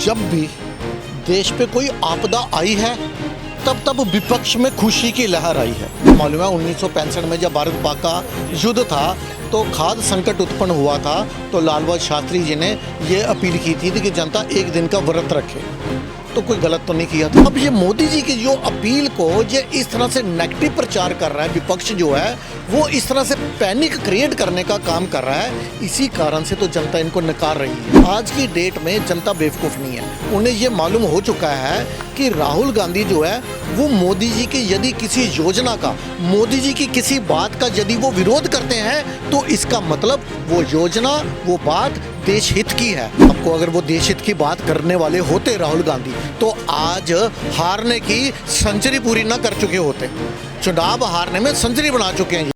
जब भी देश पे कोई आपदा आई है तब विपक्ष में खुशी की लहर आई है। मालूम है 1965 में जब भारत पाक का युद्ध था तो खाद्य संकट उत्पन्न हुआ था, तो लाल बहादुर शास्त्री जी ने ये अपील की थी कि जनता एक दिन का व्रत रखे, तो कोई गलत तो नहीं किया था। अब ये मोदी जी की जो अपील को ये इस तरह से नेगेटिव प्रचार कर रहा है, विपक्ष जो है वो इस तरह से पैनिक क्रिएट करने का काम कर रहा है, इसी कारण से तो जनता इनको नकार रही है। आज की डेट में जनता बेवकूफ़ नहीं है, उन्हें ये मालूम हो चुका है कि राहुल गांधी जो है वो मोदी जी की यदि किसी योजना का, मोदी जी की किसी बात का यदि वो विरोध करते हैं तो इसका मतलब वो योजना, वो बात देश हित की है। आपको अगर वो देश हित की बात करने वाले होते राहुल गांधी तो आज हारने की सेंचुरी पूरी ना कर चुके होते, चुनाव हारने में सेंचुरी बना चुके हैं।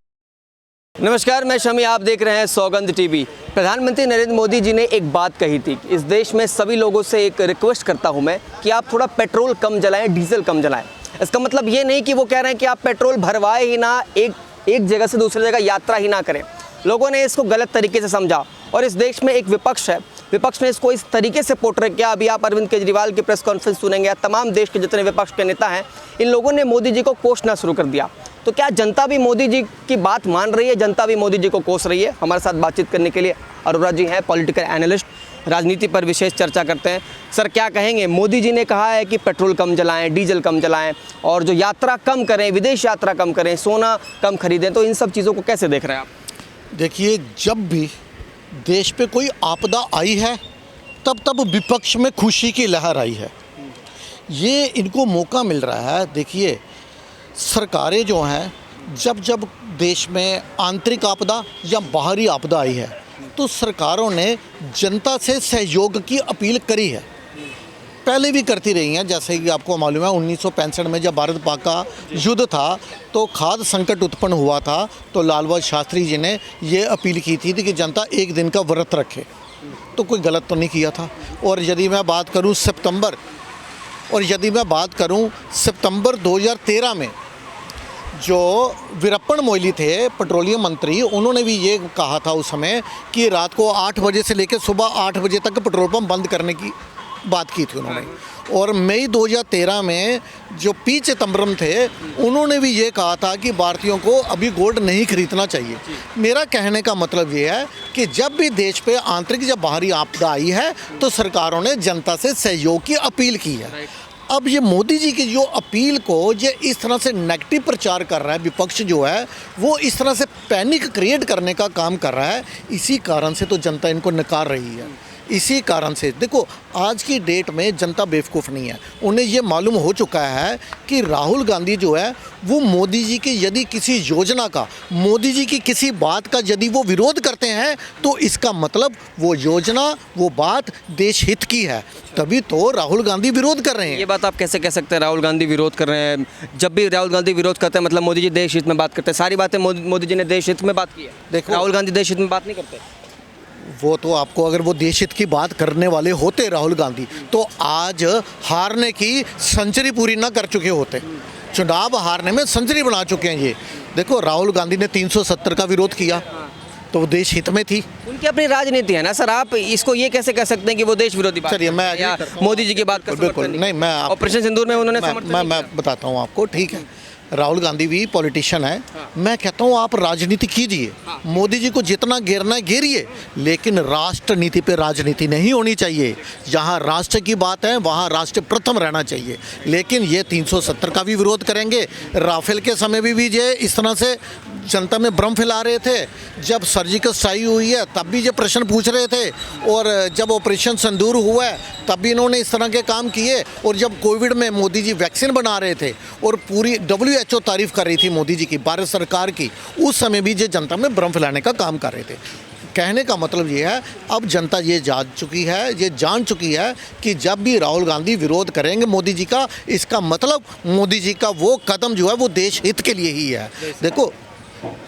नमस्कार, मैं शमी, आप देख रहे हैं सौगंध टीवी। प्रधानमंत्री नरेंद्र मोदी जी ने एक बात कही थी, इस देश में सभी लोगों से एक रिक्वेस्ट करता हूं मैं कि आप थोड़ा पेट्रोल कम जलाएं, डीजल कम जलाएं। इसका मतलब ये नहीं कि वो कह रहे हैं कि आप पेट्रोल भरवाए ही ना, एक जगह से दूसरी जगह यात्रा ही ना करें। लोगों ने इसको गलत तरीके से समझा और इस देश में एक विपक्ष है, विपक्ष ने इसको इस तरीके से पोर्ट्रे किया। अभी आप अरविंद केजरीवाल की प्रेस कॉन्फ्रेंस सुनेंगे या तमाम देश के जितने विपक्ष के नेता हैं, इन लोगों ने मोदी जी को कोसना शुरू कर दिया। तो क्या जनता भी मोदी जी की बात मान रही है? जनता भी मोदी जी को कोस रही है? हमारे साथ बातचीत करने के लिए अरोरा जी हैं, पॉलिटिकल एनालिस्ट, राजनीति पर विशेष चर्चा करते हैं। सर, क्या कहेंगे? मोदी जी ने कहा है कि पेट्रोल कम जलाएं, डीजल कम जलाएं और जो यात्रा कम करें, विदेश यात्रा कम करें, सोना कम खरीदें, तो इन सब चीज़ों को कैसे देख रहे हैं आप? देखिए, जब भी देश पे कोई आपदा आई है तब विपक्ष में खुशी की लहर आई है। ये इनको मौका मिल रहा है। देखिए, सरकारें जो हैं जब देश में आंतरिक आपदा या बाहरी आपदा आई है तो सरकारों ने जनता से सहयोग की अपील करी है, पहले भी करती रही हैं। जैसे कि आपको मालूम है 1965 में जब भारत पाक का युद्ध था तो खाद्य संकट उत्पन्न हुआ था, तो लाल बहादुर शास्त्री जी ने ये अपील की थी कि जनता एक दिन का व्रत रखे, तो कोई गलत तो नहीं किया था। और यदि मैं बात करूं सितंबर 2013 में जो वीरप्पन मोइली थे पेट्रोलियम मंत्री, उन्होंने भी ये कहा था उस समय कि रात को 8 बजे से लेकर सुबह 8 बजे तक पेट्रोल पंप बंद करने की बात की थी उन्होंने। और मई 2013 में जो पी चिदम्बरम थे, उन्होंने भी ये कहा था कि भारतीयों को अभी गोल्ड नहीं खरीदना चाहिए। मेरा कहने का मतलब ये है कि जब भी देश पे आंतरिक या बाहरी आपदा आई है तो सरकारों ने जनता से सहयोग की अपील की है। अब ये मोदी जी की जो अपील को ये इस तरह से नेगेटिव प्रचार कर रहा है, विपक्ष जो है वो इस तरह से पैनिक क्रिएट करने का काम कर रहा है, इसी कारण से तो जनता इनको नकार रही है। इसी कारण से देखो, आज की डेट में जनता बेवकूफ़ नहीं है, उन्हें ये मालूम हो चुका है कि राहुल गांधी जो है वो मोदी जी की यदि किसी योजना का, मोदी जी की किसी बात का यदि वो विरोध करते हैं तो इसका मतलब वो योजना, वो बात देश हित की है, तभी तो राहुल गांधी विरोध कर रहे हैं। ये बात आप कैसे कह सकते हैं राहुल गांधी विरोध कर रहे हैं? जब भी राहुल गांधी विरोध करते हैं मतलब मोदी जी देश हित में बात करते हैं। सारी बातें मोदी जी ने देश हित में बात की है। देखो, राहुल गांधी देश हित में बात नहीं करते। वो तो आपको अगर वो देश हित की बात करने वाले होते राहुल गांधी तो आज हारने की सेंचुरी पूरी ना कर चुके होते, चुनाव हारने में सेंचुरी बना चुके हैं। ये देखो, राहुल गांधी ने 370 का विरोध किया तो वो देश हित में थी। उनकी अपनी राजनीति है ना सर, आप इसको ये कैसे कह सकते हैं कि वो देश विरोधी बात? चलिए, मैं या मोदी जी की बात कर बिल्कुल नहीं, मैं ऑपरेशन सिंदूर में उन्होंने मैं बताता हूँ आपको, ठीक है। राहुल गांधी भी पॉलिटिशियन है। मैं कहता हूँ आप राजनीति कीजिए, मोदी जी को जितना घेरना है घेरिए, लेकिन राष्ट्र नीति पे राजनीति नहीं होनी चाहिए। जहाँ राष्ट्र की बात है वहाँ राष्ट्र प्रथम रहना चाहिए। लेकिन ये 370 का भी विरोध करेंगे। राफेल के समय भी ये इस तरह से जनता में भ्रम फैला रहे थे। जब सर्जिकल स्ट्राइक हुई है तब भी ये प्रश्न पूछ रहे थे, और जब ऑपरेशन सिंदूर हुआ है तब भी इन्होंने इस तरह के काम किए। और जब कोविड में मोदी जी वैक्सीन बना रहे थे और पूरी WHO तारीफ कर रही थी मोदी जी की, भारत सरकार की, उस समय भी ये जनता में भ्रम फैलाने का काम कर रहे थे। कहने का मतलब ये है, अब जनता ये जान चुकी है कि जब भी राहुल गांधी विरोध करेंगे मोदी जी का, इसका मतलब मोदी जी का वो कदम जो है वो देश हित के लिए ही है। देखो,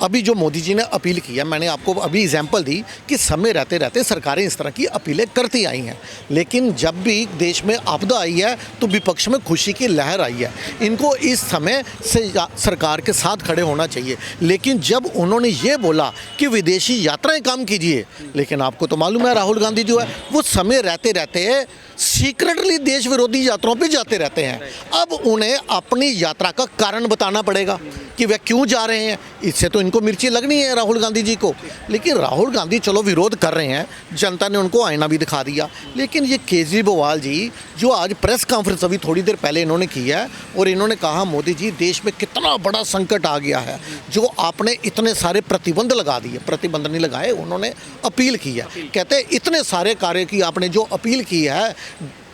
अभी जो मोदी जी ने अपील की है, मैंने आपको अभी एग्जाम्पल दी कि समय रहते रहते सरकारें इस तरह की अपीलें करती आई हैं, लेकिन जब भी देश में आपदा आई है तो विपक्ष में खुशी की लहर आई है। इनको इस समय से सरकार के साथ खड़े होना चाहिए। लेकिन जब उन्होंने ये बोला कि विदेशी यात्राएं कम कीजिए, लेकिन आपको तो मालूम है राहुल गांधी जो है वो समय रहते रहते सीक्रेटली देश विरोधी यात्राओं पे जाते रहते हैं। अब उन्हें अपनी यात्रा का कारण बताना पड़ेगा कि वे क्यों जा रहे हैं। इससे तो इनको मिर्ची लगनी है राहुल गांधी जी को। लेकिन राहुल गांधी चलो विरोध कर रहे हैं, जनता ने उनको आईना भी दिखा दिया। लेकिन ये केजरीवाल जी जो आज प्रेस कॉन्फ्रेंस अभी थोड़ी देर पहले इन्होंने की है और इन्होंने कहा मोदी जी देश में कितना बड़ा संकट आ गया है, जो आपने इतने सारे प्रतिबंध लगा दिए। प्रतिबंध नहीं लगाए, उन्होंने अपील की है। कहते हैं इतने सारे कार्य की आपने जो अपील की है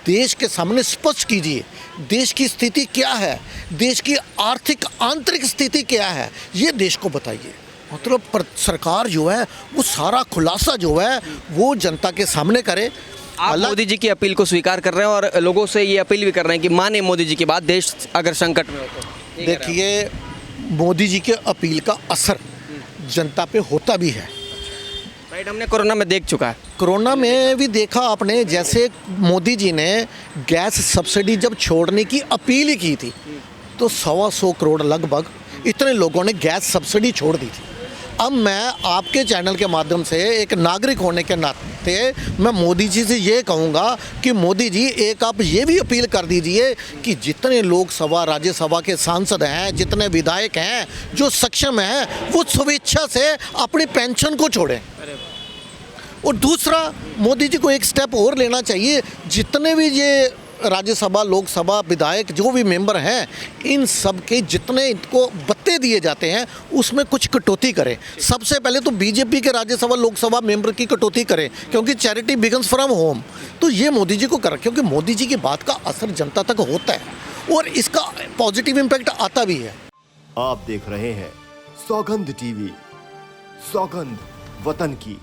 देश के सामने स्पष्ट कीजिए, देश की स्थिति क्या है, देश की आर्थिक आंतरिक स्थिति क्या है, ये देश को बताइए। मतलब सरकार जो है वो सारा खुलासा जो है वो जनता के सामने करे। आप मोदी जी की अपील को स्वीकार कर रहे हैं और लोगों से ये अपील भी कर रहे हैं कि माने मोदी जी की बात, देश अगर संकट में हो तो। देखिए मोदी जी के अपील का असर जनता पे होता भी है। राइट, हमने कोरोना में देख चुका है। कोरोना में भी देखा आपने, जैसे मोदी जी ने गैस सब्सिडी जब छोड़ने की अपील ही की थी तो 125 करोड़ लगभग इतने लोगों ने गैस सब्सिडी छोड़ दी थी। अब मैं आपके चैनल के माध्यम से एक नागरिक होने के नाते मैं मोदी जी से ये कहूँगा कि मोदी जी एक आप ये भी अपील कर दीजिए कि जितने लोकसभा राज्यसभा के सांसद हैं, जितने विधायक हैं जो सक्षम हैं, वो स्वेच्छा से अपनी पेंशन को छोड़ें। और दूसरा मोदी जी को एक स्टेप और लेना चाहिए, जितने भी ये राज्यसभा लोकसभा विधायक जो भी मेंबर हैं इन सब के जितने इनको भत्ते दिए जाते हैं उसमें कुछ कटौती करें। सबसे पहले तो बीजेपी के राज्यसभा लोकसभा मेंबर की कटौती करें, क्योंकि चैरिटी बिगन्स फ्रॉम होम। तो ये मोदी जी को करें, क्योंकि मोदी जी की बात का असर जनता तक होता है और इसका पॉजिटिव इम्पैक्ट आता भी है। आप देख रहे हैं सौगंध टीवी, सौगंध वतन की।